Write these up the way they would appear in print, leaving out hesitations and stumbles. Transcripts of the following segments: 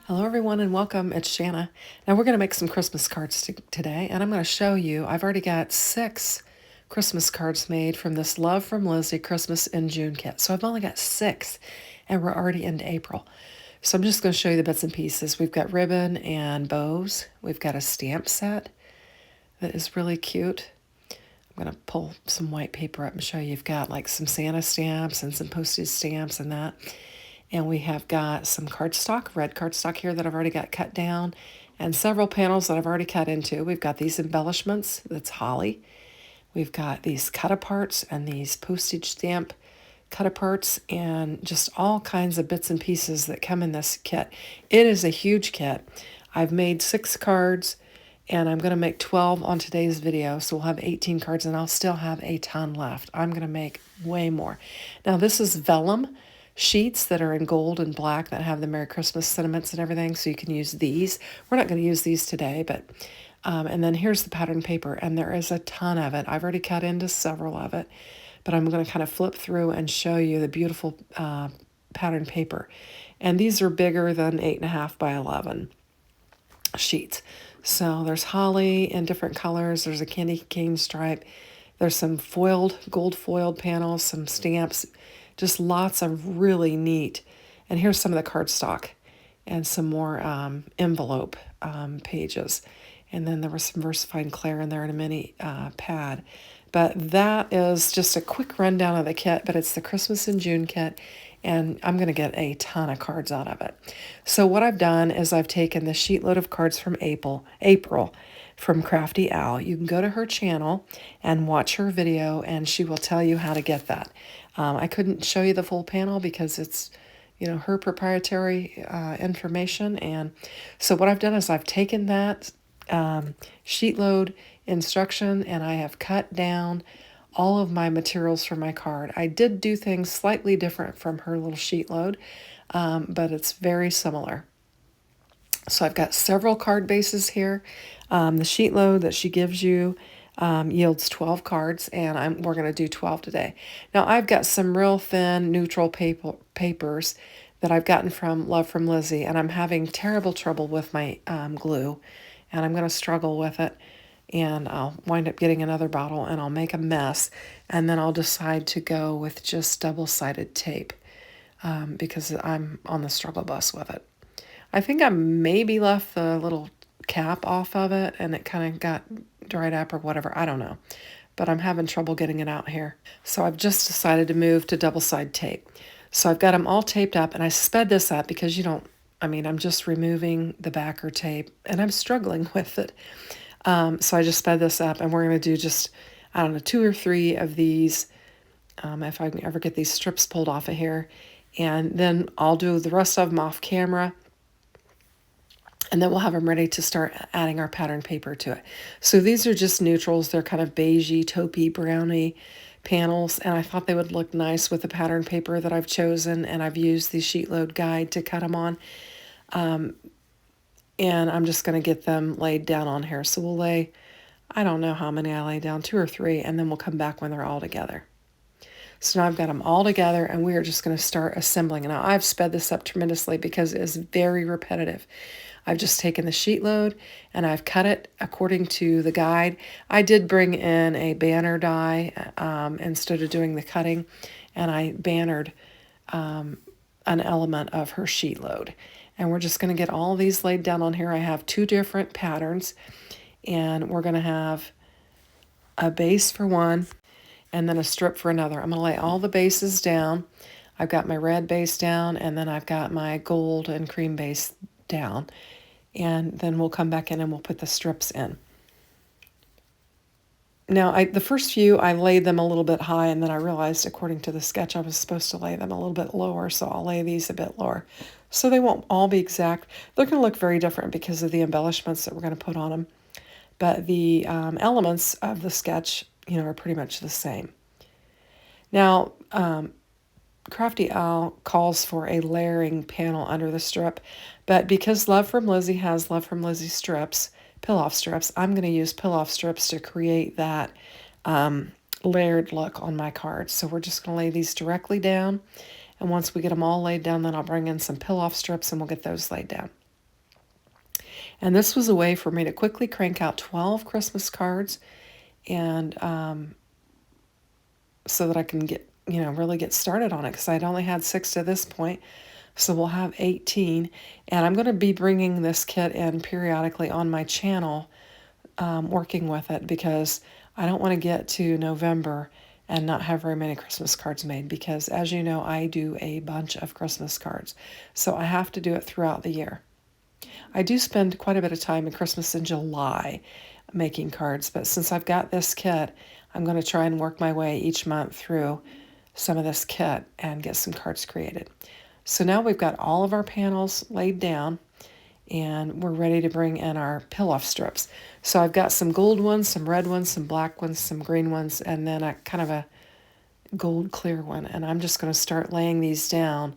Hello everyone and welcome, it's Shanna. Now we're going to make some Christmas cards today, and I'm going to show you, I've already got 6 Christmas cards made from this Love from Lizzie Christmas in June kit. So I've only got 6 and we're already into April. So I'm just going to show you the bits and pieces. We've got ribbon and bows. We've got a stamp set that is really cute. I'm going to pull some white paper up and show you. You've got like some Santa stamps and some postage stamps and that. And we have got some cardstock, red cardstock here that I've already got cut down, and several panels that I've already cut into. We've got these embellishments, that's holly. We've got these cut-aparts and these postage stamp cut-aparts and just all kinds of bits and pieces that come in this kit. It is a huge kit. I've made 6 cards, and I'm going to make 12 on today's video, so we'll have 18 cards, and I'll still have a ton left. I'm going to make way more. Now, this is vellum sheets that are in gold and black that have the Merry Christmas sentiments and everything, so you can use these. We're not going to use these today, but and then here's the pattern paper, and there is a ton of it. I've already cut into several of it, but I'm going to kind of flip through and show you the beautiful pattern paper. And these are bigger than 8.5 by 11 sheets. So there's holly in different colors. There's a candy cane stripe. There's some gold foiled panels, some stamps, just lots of really neat. And here's some of the cardstock and some more envelope pages. And then there was some versified Claire in there and a mini pad. But that is just a quick rundown of the kit, but it's the Christmas in June kit, and I'm going to get a ton of cards out of it. So what I've done is I've taken the sheet load of cards from April from Crafty Owl. You can go to her channel and watch her video, and she will tell you how to get that. I couldn't show you the full panel because it's, her proprietary information. And so what I've done is I've taken that sheet load instruction and I have cut down all of my materials for my card. I did do things slightly different from her little sheet load, but it's very similar. So I've got several card bases here. The sheet load that she gives you yields 12 cards, and we're going to do 12 today. Now I've got some real thin neutral papers that I've gotten from Love from Lizzie, and I'm having terrible trouble with my glue, and I'm going to struggle with it, and I'll wind up getting another bottle, and I'll make a mess, and then I'll decide to go with just double-sided tape because I'm on the struggle bus with it. I think I maybe left the little cap off of it and it kind of got dried up or whatever. I don't know. But I'm having trouble getting it out here. So I've just decided to move to double-sided tape. So I've got them all taped up, and I sped this up because I'm just removing the backer tape and I'm struggling with it. So I just sped this up, and we're going to do just, 2 or 3 of these if I can ever get these strips pulled off of here. And then I'll do the rest of them off camera. And then we'll have them ready to start adding our pattern paper to it. So these are just neutrals. They're kind of beigey, taupey, browny panels. And I thought they would look nice with the pattern paper that I've chosen. And I've used the sheet load guide to cut them on. And I'm just going to get them laid down on here. So we'll lay, I don't know how many I lay down, 2 or 3. And then we'll come back when they're all together. So now I've got them all together, and we are just going to start assembling. Now I've sped this up tremendously because it is very repetitive. I've just taken the sheet load and I've cut it according to the guide. I did bring in a banner die instead of doing the cutting, and I bannered an element of her sheet load. And we're just going to get all these laid down on here. I have 2 different patterns, and we're going to have a base for one and then a strip for another. I'm going to lay all the bases down. I've got my red base down, and then I've got my gold and cream base down. And then we'll come back in and we'll put the strips in. Now, the first few, I laid them a little bit high, and then I realized, according to the sketch, I was supposed to lay them a little bit lower, so I'll lay these a bit lower. So they won't all be exact. They're going to look very different because of the embellishments that we're going to put on them. But the elements of the sketch, are pretty much the same. Now, Crafty Owl calls for a layering panel under the strip, but because Love from Lizzie has Love from Lizzie strips, pill-off strips, I'm going to use pill-off strips to create that layered look on my cards. So we're just going to lay these directly down, and once we get them all laid down, then I'll bring in some pill-off strips and we'll get those laid down. And this was a way for me to quickly crank out 12 Christmas cards, and so that I can get, really get started on it, because I'd only had 6 to this point. So we'll have 18. And I'm going to be bringing this kit in periodically on my channel, working with it, because I don't want to get to November and not have very many Christmas cards made, because as you know, I do a bunch of Christmas cards. So I have to do it throughout the year. I do spend quite a bit of time in Christmas in July making cards, but since I've got this kit, I'm going to try and work my way each month through some of this kit and get some cards created. So now we've got all of our panels laid down, and we're ready to bring in our peel-off strips. So I've got some gold ones, some red ones, some black ones, some green ones, and then a kind of a gold clear one. And I'm just going to start laying these down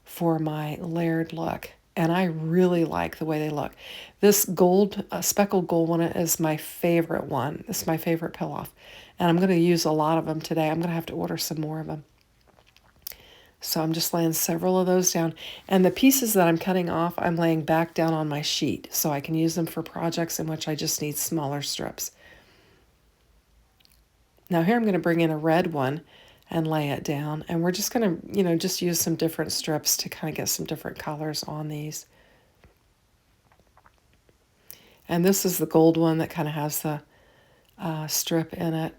for my layered look. And I really like the way they look. This gold, speckled gold one is my favorite one. It's my favorite peel-off. And I'm going to use a lot of them today. I'm going to have to order some more of them. So I'm just laying several of those down. And the pieces that I'm cutting off, I'm laying back down on my sheet, so I can use them for projects in which I just need smaller strips. Now here I'm going to bring in a red one and lay it down. And we're just going to, just use some different strips to kind of get some different colors on these. And this is the gold one that kind of has the strip in it.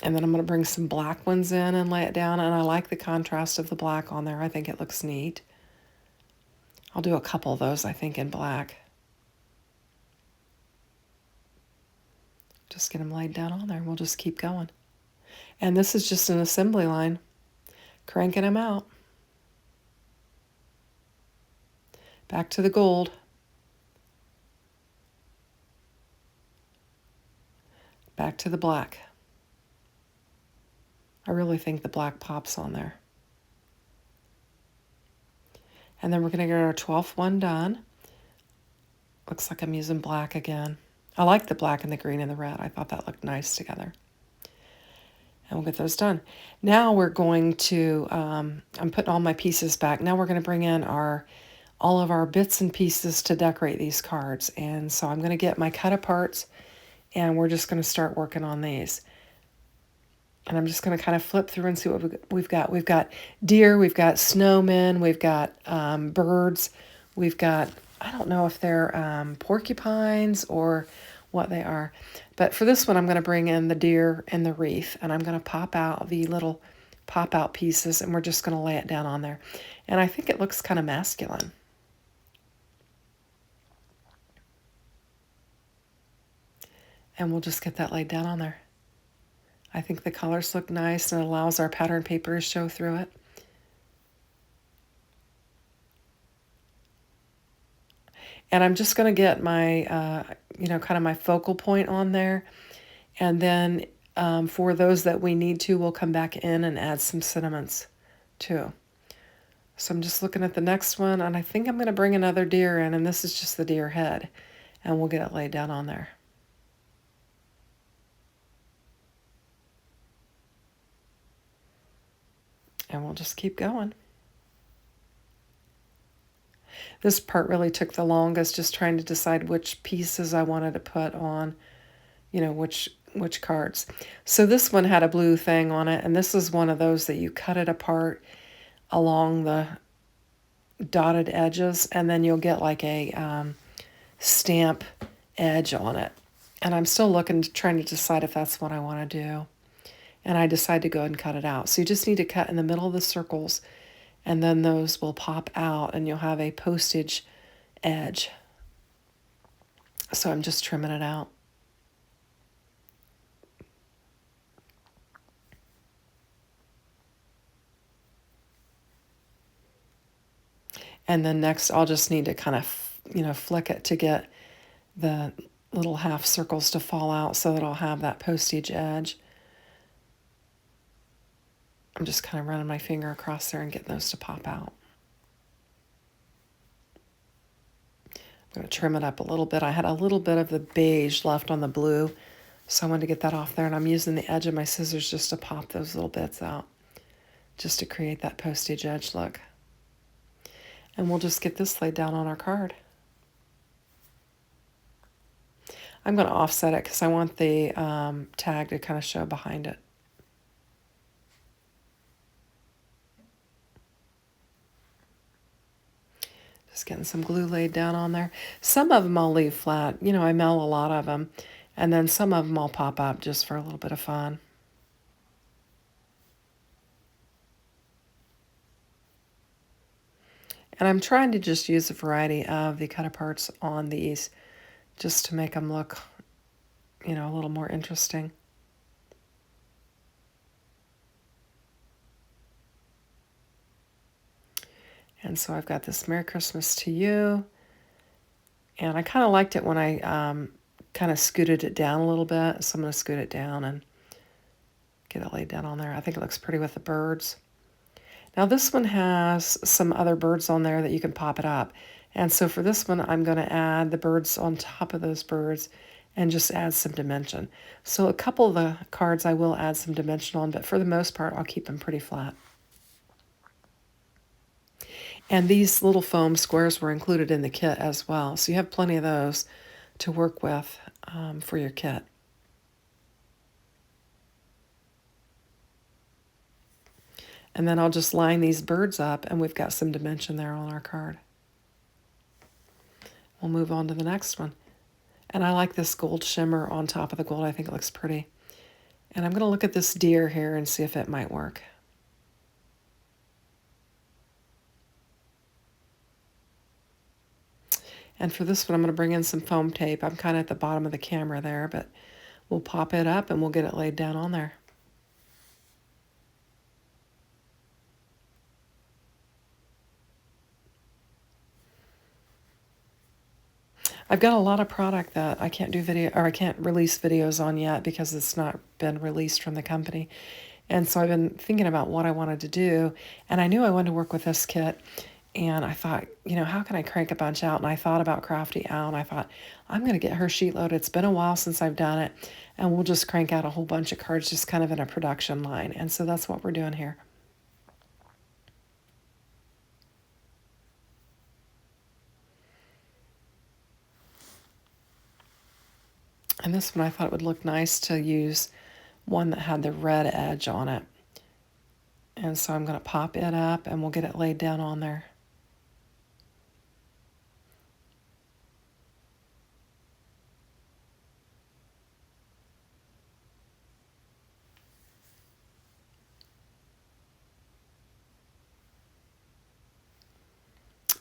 And then I'm going to bring some black ones in and lay it down. And I like the contrast of the black on there. I think it looks neat. I'll do a couple of those, I think, in black. Just get them laid down on there, and we'll just keep going. And this is just an assembly line, cranking them out. Back to the gold. Back to the black. I really think the black pops on there. And then we're going to get our 12th one done. Looks like I'm using black again. I like the black and the green and the red. I thought that looked nice together. And we'll get those done. Now we're going to, I'm putting all my pieces back. Now we're going to bring in all of our bits and pieces to decorate these cards. And so I'm going to get my cut aparts, and we're just going to start working on these. And I'm just going to kind of flip through and see what we've got. We've got deer, we've got snowmen, we've got birds, we've got, I don't know if they're porcupines or what they are. But for this one, I'm going to bring in the deer and the wreath, and I'm going to pop out the little pop-out pieces, and we're just going to lay it down on there. And I think it looks kind of masculine. And we'll just get that laid down on there. I think the colors look nice, and it allows our pattern paper to show through it. And I'm just going to get my, kind of my focal point on there. And then for those that we need to, we'll come back in and add some sentiments too. So I'm just looking at the next one, and I think I'm going to bring another deer in, and this is just the deer head. And we'll get it laid down on there. And we'll just keep going. This part really took the longest, just trying to decide which pieces I wanted to put on, which cards. So this one had a blue thing on it, and this is one of those that you cut it apart along the dotted edges, and then you'll get like a stamp edge on it. And I'm still trying to decide if that's what I want to do. And I decide to go ahead and cut it out. So you just need to cut in the middle of the circles, and then those will pop out, and you'll have a postage edge. So I'm just trimming it out. And then next I'll just need to kind of, flick it to get the little half circles to fall out so that I'll have that postage edge. I'm just kind of running my finger across there and getting those to pop out. I'm going to trim it up a little bit. I had a little bit of the beige left on the blue, so I wanted to get that off there. And I'm using the edge of my scissors just to pop those little bits out, just to create that postage edge look. And we'll just get this laid down on our card. I'm going to offset it because I want the tag to kind of show behind it. Just getting some glue laid down on there. Some of them I'll leave flat. You know, I mill a lot of them. And then some of them I'll pop up just for a little bit of fun. And I'm trying to just use a variety of the cut aparts on these just to make them look, you know, a little more interesting. And so I've got this Merry Christmas to You. And I kind of liked it when I kind of scooted it down a little bit. So I'm going to scoot it down and get it laid down on there. I think it looks pretty with the birds. Now this one has some other birds on there that you can pop it up. And so for this one, I'm going to add the birds on top of those birds and just add some dimension. So a couple of the cards I will add some dimension on, but for the most part, I'll keep them pretty flat. And these little foam squares were included in the kit as well. So you have plenty of those to work with for your kit. And then I'll just line these birds up and we've got some dimension there on our card. We'll move on to the next one. And I like this gold shimmer on top of the gold. I think it looks pretty. And I'm going to look at this deer here and see if it might work. And for this one, I'm going to bring in some foam tape. I'm kind of at the bottom of the camera there, but we'll pop it up and we'll get it laid down on there. I've got a lot of product that I can't do video, or I can't release videos on yet because it's not been released from the company. And so I've been thinking about what I wanted to do, and I knew I wanted to work with this kit. And I thought, you know, how can I crank a bunch out? And I thought about Crafty Owl, and I thought, I'm going to get her sheet load. It's been a while since I've done it, and we'll just crank out a whole bunch of cards just kind of in a production line. And so that's what we're doing here. And this one I thought it would look nice to use one that had the red edge on it. And so I'm going to pop it up and we'll get it laid down on there.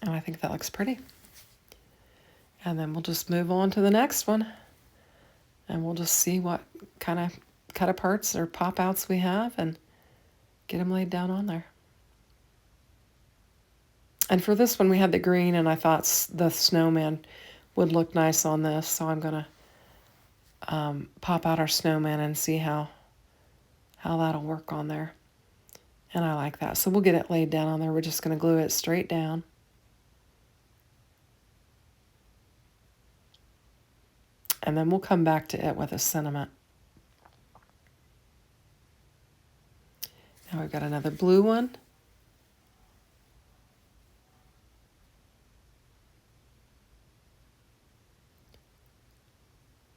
And I think that looks pretty. And then we'll just move on to the next one. And we'll just see what kind of cut aparts or pop outs we have and get them laid down on there. And for this one, we had the green, and I thought the snowman would look nice on this. So I'm going to pop out our snowman and see how that'll work on there. And I like that. So we'll get it laid down on there. We're just going to glue it straight down. And then we'll come back to it with a sentiment. Now we've got another blue one.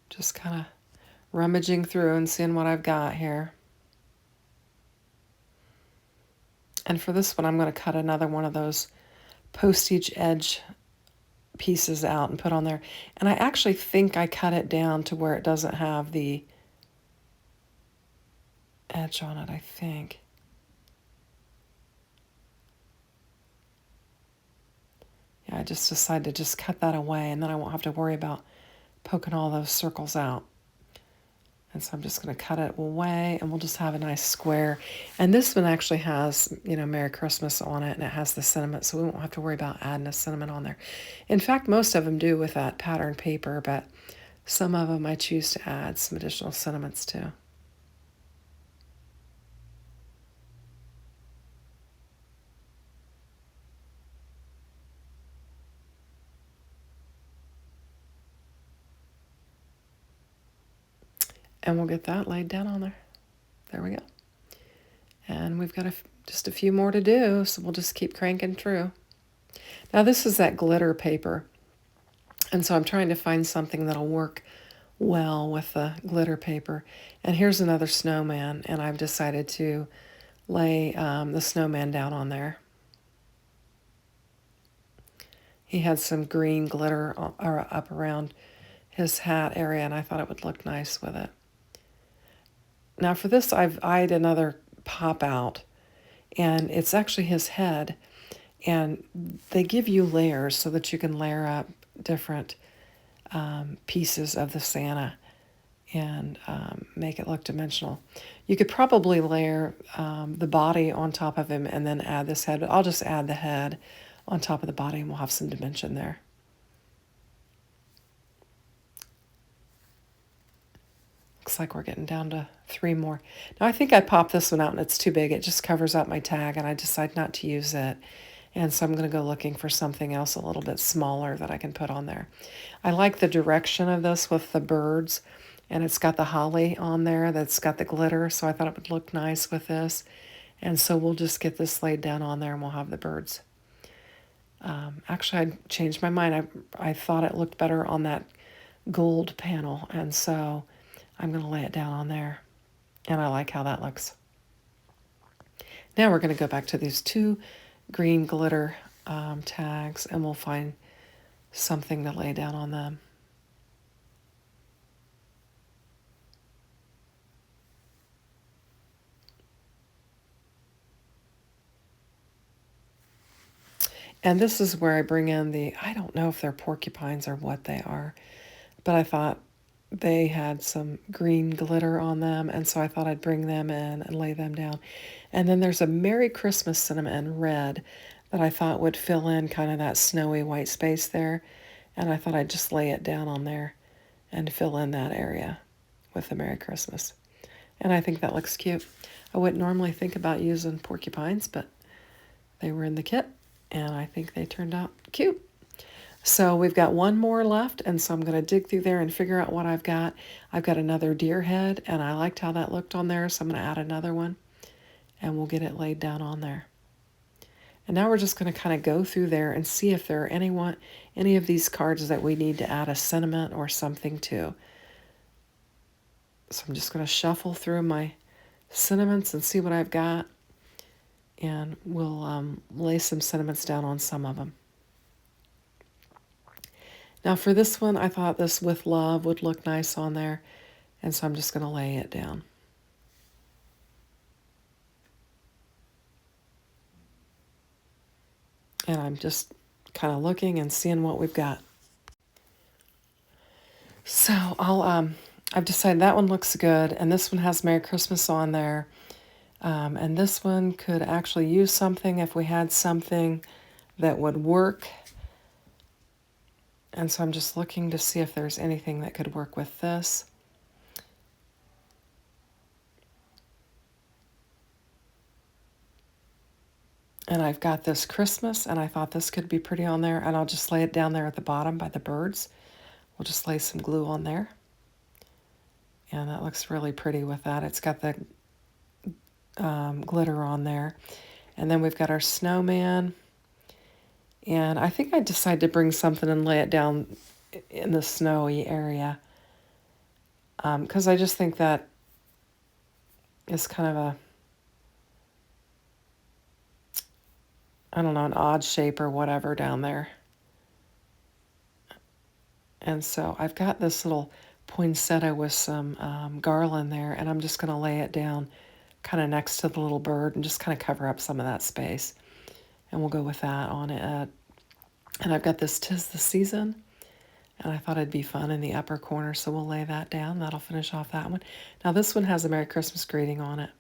Just kind of rummaging through and seeing what I've got here. And for this one, I'm going to cut another one of those postage edge pieces out and put on there. And I actually think I cut it down to where it doesn't have the edge on it, I think. Yeah, I just decided to just cut that away, and then I won't have to worry about poking all those circles out. And so I'm just going to cut it away, and we'll just have a nice square. And this one actually has, you know, Merry Christmas on it, and it has the sentiment, so we won't have to worry about adding a sentiment on there. In fact, most of them do with that pattern paper, but some of them I choose to add some additional sentiments to. And we'll get that laid down on there. There we go. And we've got just a few more to do, so we'll just keep cranking through. Now this is that glitter paper. And so I'm trying to find something that'll work well with the glitter paper. And here's another snowman, and I've decided to lay the snowman down on there. He had some green glitter up around his hat area, and I thought it would look nice with it. Now for this, I've eyed another pop out, and it's actually his head. And they give you layers so that you can layer up different pieces of the Santa and make it look dimensional. You could probably layer the body on top of him and then add this head, but I'll just add the head on top of the body and we'll have some dimension there. Looks like we're getting down to 3 more. Now I think I popped this one out and it's too big. It just covers up my tag and I decided not to use it. And so I'm going to go looking for something else a little bit smaller that I can put on there. I like the direction of this with the birds. And it's got the holly on there that's got the glitter. So I thought it would look nice with this. And so we'll just get this laid down on there and we'll have the birds. Actually, I changed my mind. I thought it looked better on that gold panel. And so I'm going to lay it down on there. And I like how that looks. Now we're going to go back to these 2 green glitter tags and we'll find something to lay down on them. And this is where I bring in I don't know if they're porcupines or what they are, but I thought they had some green glitter on them, and so I thought I'd bring them in and lay them down. And then there's a Merry Christmas cinnamon red that I thought would fill in kind of that snowy white space there, and I thought I'd just lay it down on there and fill in that area with the Merry Christmas. And I think that looks cute. I wouldn't normally think about using porcupines, but they were in the kit, and I think they turned out cute. So we've got 1 more left, and so I'm going to dig through there and figure out what I've got. I've got another deer head, and I liked how that looked on there, so I'm going to add another one, and we'll get it laid down on there. And now we're just going to kind of go through there and see if there are any of these cards that we need to add a sentiment or something to. So I'm just going to shuffle through my sentiments and see what I've got, and we'll lay some sentiments down on some of them. Now for this one, I thought this with love would look nice on there, and so I'm just going to lay it down. And I'm just kind of looking and seeing what we've got. So I've decided that one looks good, and this one has Merry Christmas on there. And this one could actually use something if we had something that would work. And so I'm just looking to see if there's anything that could work with this. And I've got this Christmas, and I thought this could be pretty on there, and I'll just lay it down there at the bottom by the birds. We'll just lay some glue on there. And that looks really pretty with that. It's got the glitter on there. And then we've got our snowman. And I think I decided to bring something and lay it down in the snowy area. Because I just think that is kind of I don't know, an odd shape or whatever down there. And so I've got this little poinsettia with some garland there, and I'm just going to lay it down kind of next to the little bird and just kind of cover up some of that space. And we'll go with that on it. And I've got this 'Tis the Season, and I thought it'd be fun in the upper corner, so we'll lay that down. That'll finish off that one. Now this one has a Merry Christmas greeting on it.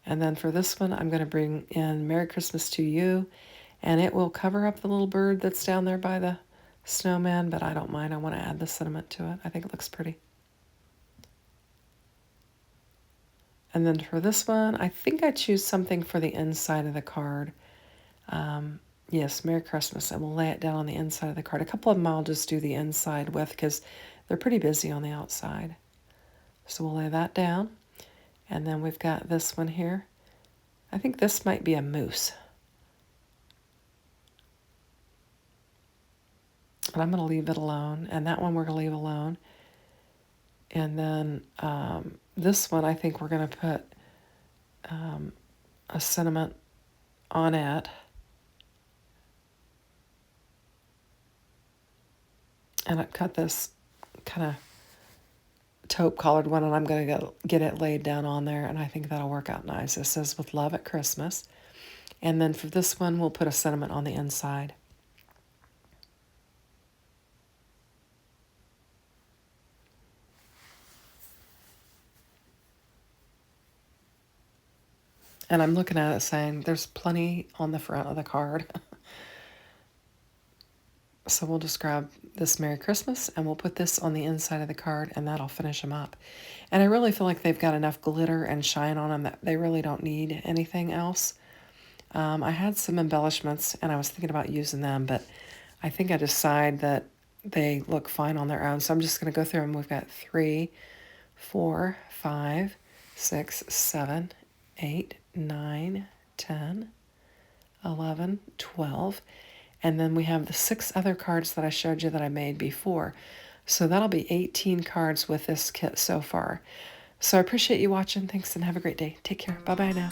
And then for this one, I'm going to bring in Merry Christmas to You, and it will cover up the little bird that's down there by the snowman, but I don't mind. I want to add the sentiment to it. I think it looks pretty. And then for this one, I think I choose something for the inside of the card. Yes, Merry Christmas, and we'll lay it down on the inside of the card. A couple of them I'll just do the inside with because they're pretty busy on the outside. So we'll lay that down. And then we've got this one here. I think this might be a moose. but I'm going to leave it alone. And that one we're going to leave alone. And then this one I think we're going to put a sentiment on it. And I cut this kind of taupe colored one, and I'm going to get it laid down on there, and I think that'll work out nice. It says with love at Christmas. And then for this one, we'll put a sentiment on the inside. And I'm looking at it saying there's plenty on the front of the card. So we'll just grab this Merry Christmas and we'll put this on the inside of the card, and that'll finish them up. And I really feel like they've got enough glitter and shine on them that they really don't need anything else. I had some embellishments and I was thinking about using them, but I think I decide that they look fine on their own. So I'm just going to go through them. We've got 3, 4, 5, 6, 7, 8, 9, 10, 11, 12. And then we have the 6 other cards that I showed you that I made before. So that'll be 18 cards with this kit so far. So I appreciate you watching. Thanks and have a great day. Take care. Bye-bye now.